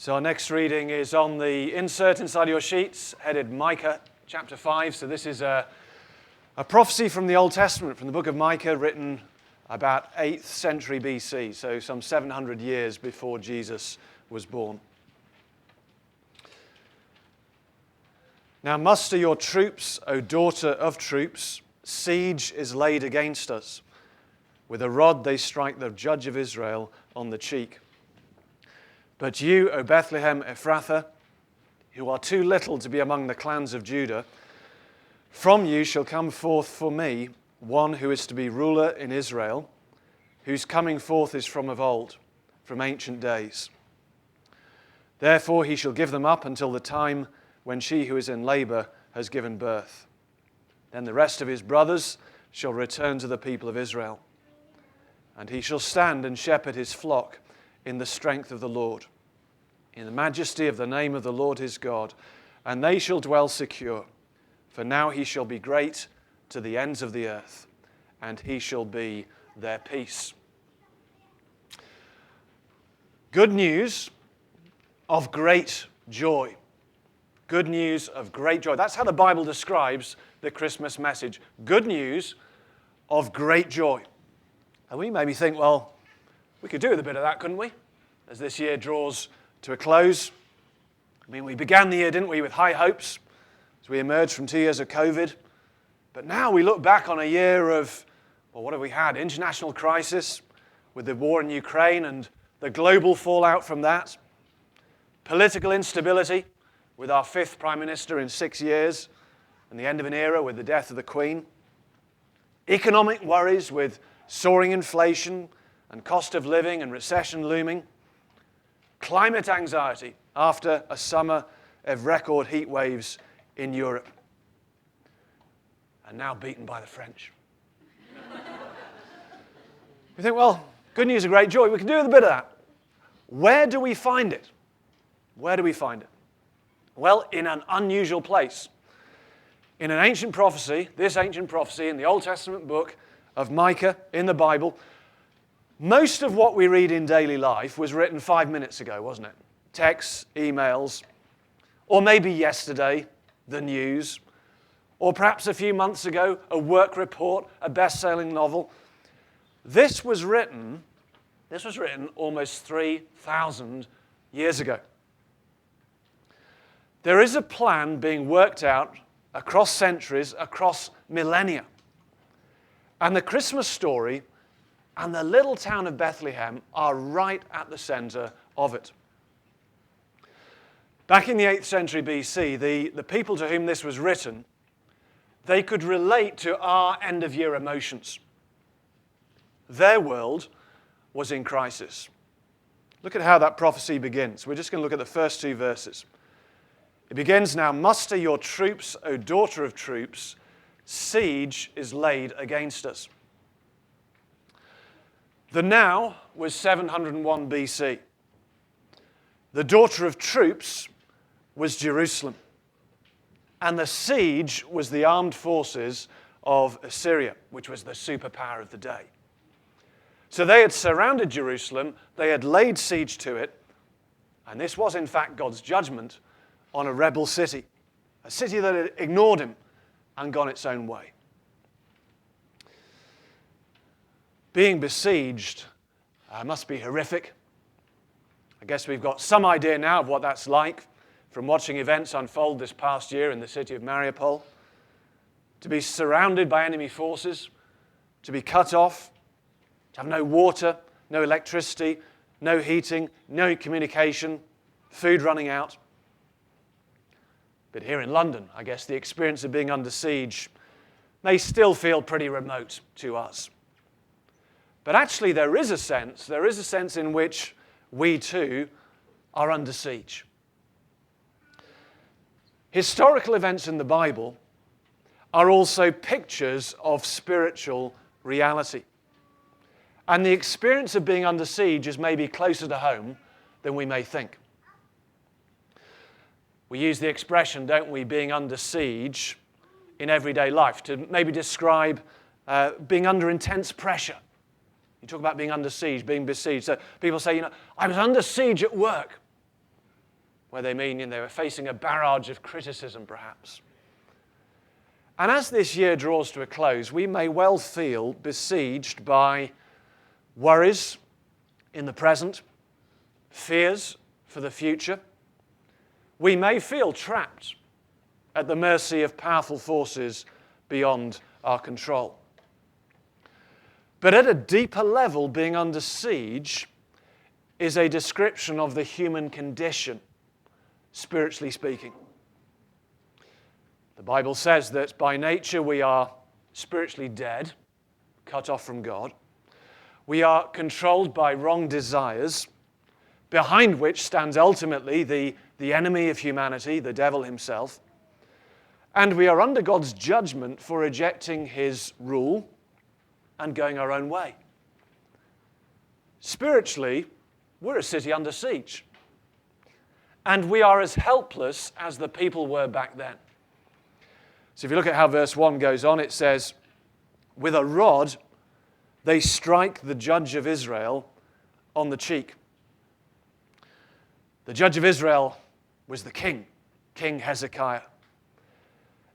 So our next reading is on the insert inside your sheets, headed Micah chapter 5. So this is a prophecy from the Old Testament, from the book of Micah, written about 8th century BC, so some 700 years before Jesus was born. Now muster your troops, O daughter of troops. Siege is laid against us. With a rod they strike the judge of Israel on the cheek. But you, O Bethlehem Ephrathah, who are too little to be among the clans of Judah, from you shall come forth for me one who is to be ruler in Israel, whose coming forth is from of old, from ancient days. Therefore he shall give them up until the time when she who is in labor has given birth. Then the rest of his brothers shall return to the people of Israel. And he shall stand and shepherd his flock in the strength of the Lord, in the majesty of the name of the Lord his God, and they shall dwell secure. For now he shall be great to the ends of the earth, and he shall be their peace. Good news of great joy. Good news of great joy. That's how the Bible describes the Christmas message. Good news of great joy. And we maybe think, well, we could do with a bit of that, couldn't we? As this year draws to a close. I mean, we began the year, didn't we, with high hopes as we emerged from 2 years of COVID. But now we look back on a year of, well, what have we had? International crisis with the war in Ukraine and the global fallout from that. Political instability with our 5th Prime Minister in 6 years and the end of an era with the death of the Queen. Economic worries with soaring inflation and cost of living and recession looming. Climate anxiety after a summer of record heat waves in Europe. And now beaten by the French. We think, well, good news of great joy. We can do with a bit of that. Where do we find it? Where do we find it? Well, in an unusual place. In an ancient prophecy, this ancient prophecy in the Old Testament book of Micah in the Bible. Most of what we read in daily life was written 5 minutes ago, wasn't it? Texts, emails, or maybe yesterday, the news, or perhaps a few months ago, a work report, a best-selling novel. This was written almost 3,000 years ago. There is a plan being worked out across centuries, across millennia. And the Christmas story and the little town of Bethlehem are right at the center of it. Back in the 8th century BC, the people to whom this was written, they could relate to our end-of-year emotions. Their world was in crisis. Look at how that prophecy begins. We're just going to look at the first 2 verses. It begins, now muster your troops, O daughter of troops. Siege is laid against us. The now was 701 BC. The daughter of troops was Jerusalem. And the siege was the armed forces of Assyria, which was the superpower of the day. So they had surrounded Jerusalem, they had laid siege to it, and this was in fact God's judgment on a rebel city, a city that had ignored him and gone its own way. Being besieged must be horrific. I guess we've got some idea now of what that's like from watching events unfold this past year in the city of Mariupol. To be surrounded by enemy forces, to be cut off, to have no water, no electricity, no heating, no communication, food running out. But here in London, I guess the experience of being under siege may still feel pretty remote to us. But actually there is a sense in which we too are under siege. Historical events in the Bible are also pictures of spiritual reality. And the experience of being under siege is maybe closer to home than we may think. We use the expression, don't we, being under siege in everyday life to maybe describe being under intense pressure. You talk about being under siege, being besieged. So people say, I was under siege at work. where they mean they were facing a barrage of criticism, perhaps. And as this year draws to a close, we may well feel besieged by worries in the present, fears for the future. We may feel trapped at the mercy of powerful forces beyond our control. But at a deeper level, being under siege is a description of the human condition, spiritually speaking. The Bible says that by nature we are spiritually dead, cut off from God. We are controlled by wrong desires, behind which stands ultimately the enemy of humanity, the devil himself. And we are under God's judgment for rejecting his rule and going our own way. Spiritually, we're a city under siege. And we are as helpless as the people were back then. So if you look at how verse 1 goes on, it says, with a rod they strike the judge of Israel on the cheek. The judge of Israel was the king, King Hezekiah.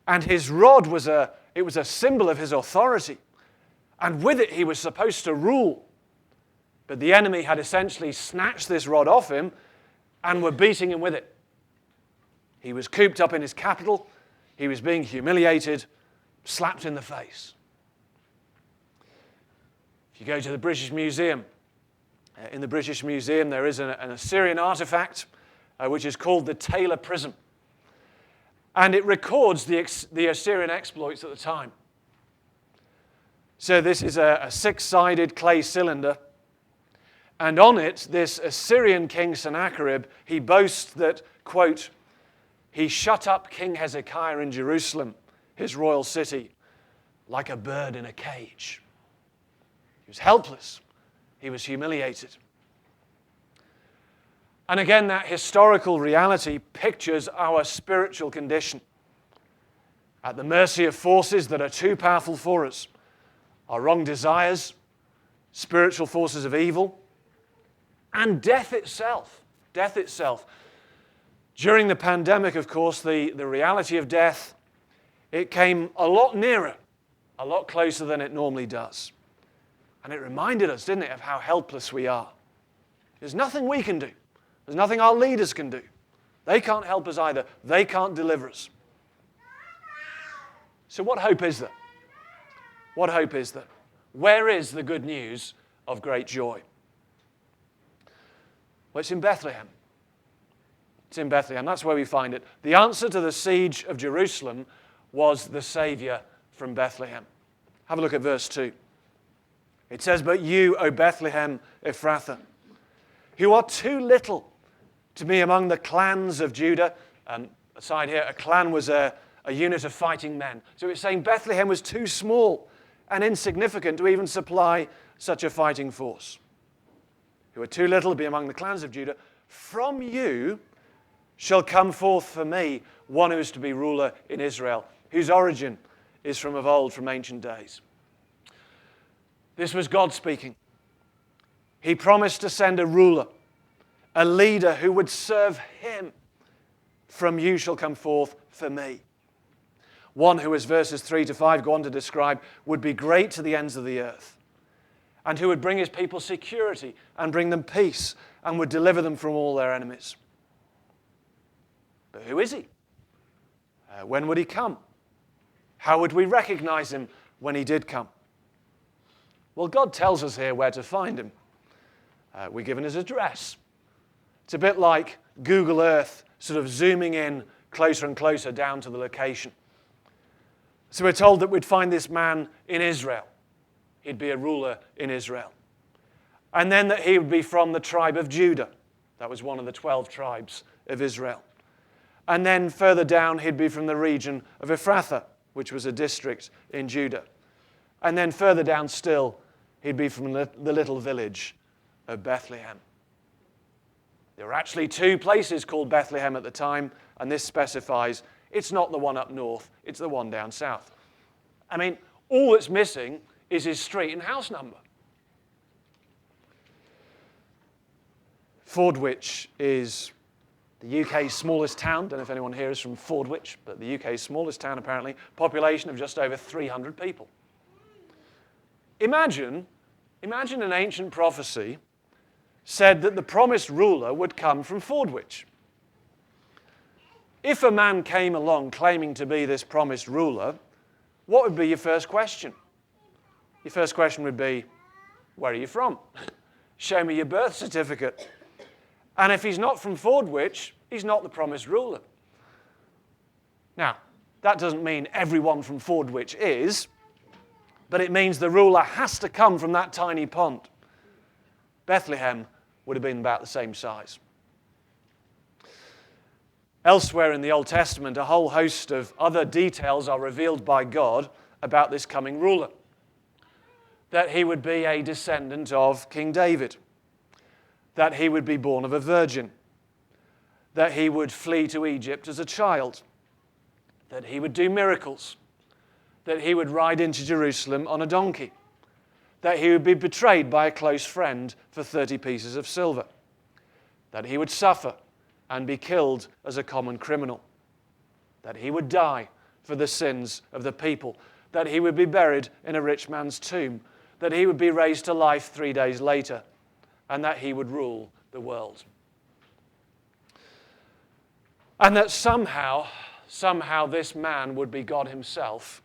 And his rod was a symbol of his authority. And with it he was supposed to rule. But the enemy had essentially snatched this rod off him and were beating him with it. He was cooped up in his capital. He was being humiliated, slapped in the face. If you go to the British Museum, in the British Museum there is an Assyrian artifact which is called the Taylor Prism. And it records the Assyrian exploits at the time. So this is a six-sided clay cylinder. And on it, this Assyrian king Sennacherib, he boasts that, quote, he shut up King Hezekiah in Jerusalem, his royal city, like a bird in a cage. He was helpless. He was humiliated. And again, that historical reality pictures our spiritual condition. At the mercy of forces that are too powerful for us. Our wrong desires, spiritual forces of evil, and death itself. Death itself. During the pandemic, of course, the reality of death, it came a lot nearer, a lot closer than it normally does. And it reminded us, didn't it, of how helpless we are. There's nothing we can do. There's nothing our leaders can do. They can't help us either. They can't deliver us. So what hope is there? What hope is there? Where is the good news of great joy? Well, it's in Bethlehem. It's in Bethlehem. That's where we find it. The answer to the siege of Jerusalem was the Savior from Bethlehem. Have a look at verse 2. It says, but you, O Bethlehem Ephrathah, who are too little to be among the clans of Judah. Aside here, a clan was a unit of fighting men. So it's saying Bethlehem was too small and insignificant to even supply such a fighting force. Who are too little to be among the clans of Judah. From you shall come forth for me one who is to be ruler in Israel, whose origin is from of old, from ancient days. This was God speaking. He promised to send a ruler, a leader who would serve him. From you shall come forth for me. One who, as verses 3 to 5 go on to describe, would be great to the ends of the earth, and who would bring his people security and bring them peace and would deliver them from all their enemies. But who is he? When would he come? How would we recognize him when he did come? Well, God tells us here where to find him. We're given his address. It's a bit like Google Earth sort of zooming in closer and closer down to the location. So we're told that we'd find this man in Israel. He'd be a ruler in Israel. And then that he would be from the tribe of Judah. That was one of the 12 tribes of Israel. And then further down, he'd be from the region of Ephrathah, which was a district in Judah. And then further down still, he'd be from the little village of Bethlehem. There were actually two places called Bethlehem at the time, and this specifies it's not the one up north, it's the one down south. I mean, all that's missing is his street and house number. Fordwich is the UK's smallest town. Don't know if anyone here is from Fordwich, but the UK's smallest town apparently, population of just over 300 people. Imagine an ancient prophecy said that the promised ruler would come from Fordwich. If a man came along claiming to be this promised ruler, what would be your first question? Your first question would be, where are you from? Show me your birth certificate. And if he's not from Fordwich, he's not the promised ruler. Now, that doesn't mean everyone from Fordwich is, but it means the ruler has to come from that tiny pond. Bethlehem would have been about the same size. Elsewhere in the Old Testament, a whole host of other details are revealed by God about this coming ruler. That he would be a descendant of King David. That he would be born of a virgin. That he would flee to Egypt as a child. That he would do miracles. That he would ride into Jerusalem on a donkey. That he would be betrayed by a close friend for 30 pieces of silver. That he would suffer and be killed as a common criminal. That he would die for the sins of the people. That he would be buried in a rich man's tomb. That he would be raised to life 3 days later. And that he would rule the world. And that somehow this man would be God himself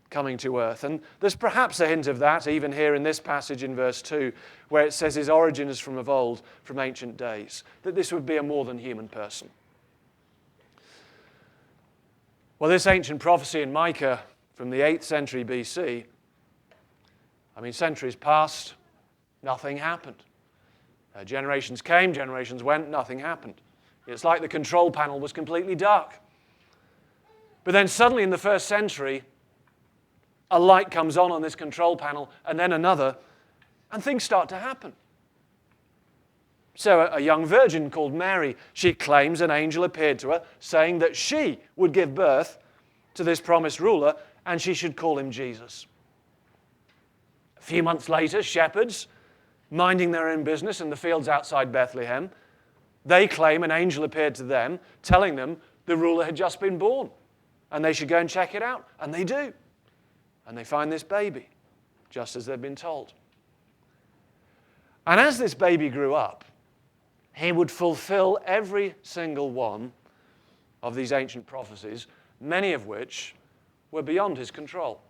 coming to earth. And there's perhaps a hint of that even here in this passage in verse 2, where it says his origin is from of old, from ancient days, that this would be a more than human person. Well, this ancient prophecy in Micah from the 8th century BC, centuries passed, nothing happened. Generations came, generations went, nothing happened. It's like the control panel was completely dark. But then suddenly in the 1st century, a light comes on this control panel, and then another, and things start to happen. So a young virgin called Mary, she claims an angel appeared to her, saying that she would give birth to this promised ruler, and she should call him Jesus. A few months later, shepherds, minding their own business in the fields outside Bethlehem, they claim an angel appeared to them, telling them the ruler had just been born, and they should go and check it out, and they do. And they find this baby, just as they've been told. And as this baby grew up, he would fulfill every single one of these ancient prophecies, many of which were beyond his control.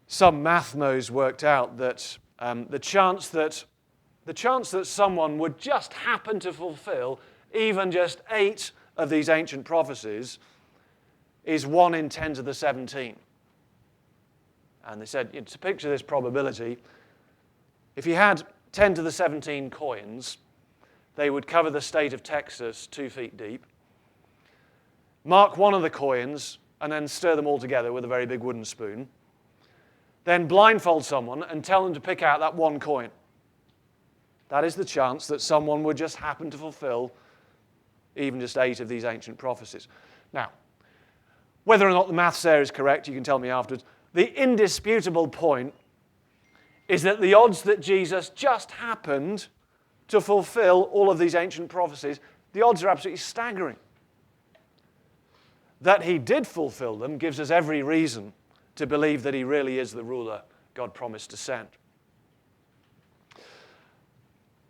Some mathmos worked out that the chance that someone would just happen to fulfill even just 8 of these ancient prophecies is 1 in 10 to the 17. And they said, to picture this probability, if you had 10 to the 17 coins, they would cover the state of Texas 2 feet deep. Mark one of the coins and then stir them all together with a very big wooden spoon. Then blindfold someone and tell them to pick out that one coin. That is the chance that someone would just happen to fulfill even just 8 of these ancient prophecies. Now, whether or not the maths there is correct, you can tell me afterwards. The indisputable point is that the odds that Jesus just happened to fulfill all of these ancient prophecies, the odds are absolutely staggering. That he did fulfill them gives us every reason to believe that he really is the ruler God promised to send.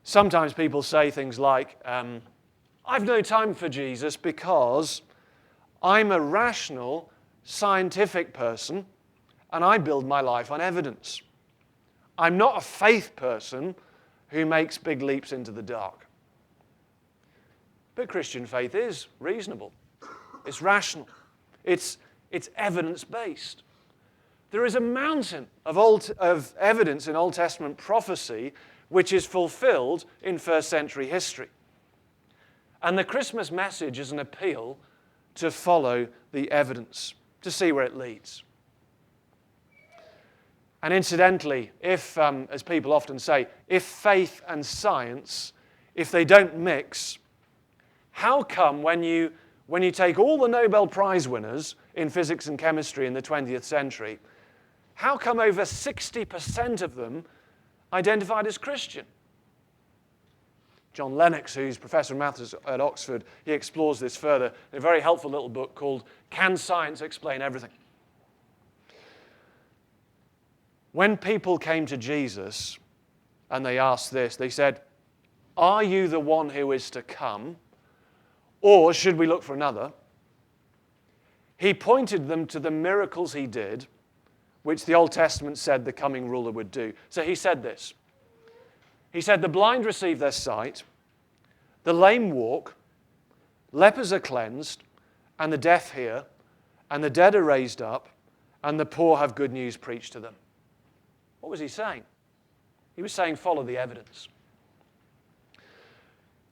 Sometimes people say things like, I've no time for Jesus because I'm a rational, scientific person and I build my life on evidence. I'm not a faith person who makes big leaps into the dark. But Christian faith is reasonable. It's rational. It's evidence-based. There is a mountain of evidence in Old Testament prophecy which is fulfilled in 1st century history. And the Christmas message is an appeal to follow the evidence, to see where it leads. And incidentally, if, as people often say, if faith and science, if they don't mix, how come when you take all the Nobel Prize winners in physics and chemistry in the 20th century, how come over 60% of them identified as Christian? John Lennox, who's Professor of Maths at Oxford, he explores this further in a very helpful little book called Can Science Explain Everything? When people came to Jesus and they asked this, they said, "Are you the one who is to come, or should we look for another?" He pointed them to the miracles he did, which the Old Testament said the coming ruler would do. So he said this. He said, "The blind receive their sight, the lame walk, lepers are cleansed, and the deaf hear, and the dead are raised up, and the poor have good news preached to them." What was he saying? He was saying, follow the evidence.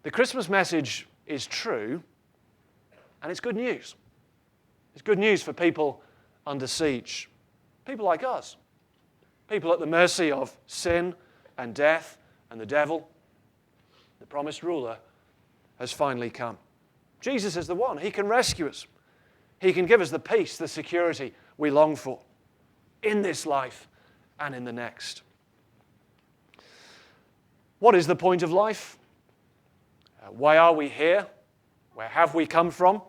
The Christmas message is true, and it's good news. It's good news for people under siege, people like us, people at the mercy of sin and death and the devil. The promised ruler has finally come. Jesus is the one. He can rescue us. He can give us the peace, the security we long for in this life and in the next. What is the point of life? Why are we here? Where have we come from?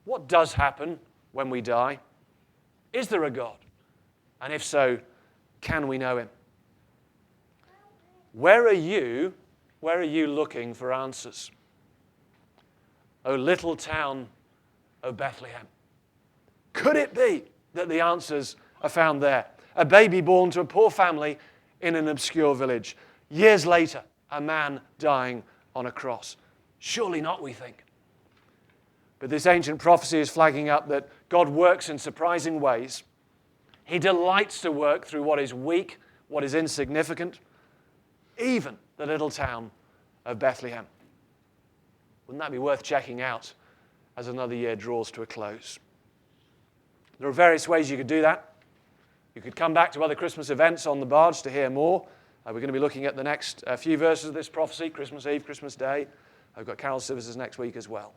What does happen when we die? Is there a God? And if so, can we know him? Where are you looking for answers? O little town of Bethlehem. Could it be that the answers are found there? A baby born to a poor family in an obscure village. Years later, a man dying on a cross. Surely not, we think. But this ancient prophecy is flagging up that God works in surprising ways. He delights to work through what is weak, what is insignificant, even the little town of Bethlehem. Wouldn't that be worth checking out as another year draws to a close? There are various ways you could do that. You could come back to other Christmas events on the Barge to hear more. We're going to be looking at the next few verses of this prophecy, Christmas Eve, Christmas Day. I've got carol services next week as well.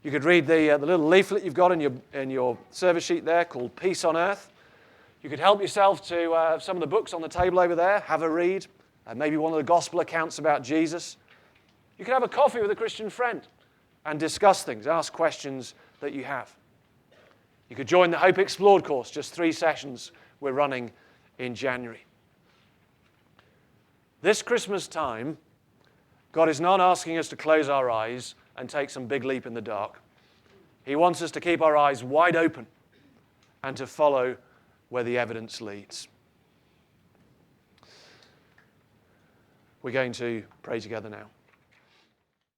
You could read the little leaflet you've got in your service sheet there called Peace on Earth. You could help yourself to some of the books on the table over there, have a read, maybe one of the gospel accounts about Jesus. You could have a coffee with a Christian friend and discuss things, ask questions that you have. You could join the Hope Explored course, just 3 sessions we're running in January. This Christmas time, God is not asking us to close our eyes and take some big leap in the dark. He wants us to keep our eyes wide open and to follow where the evidence leads. We're going to pray together now.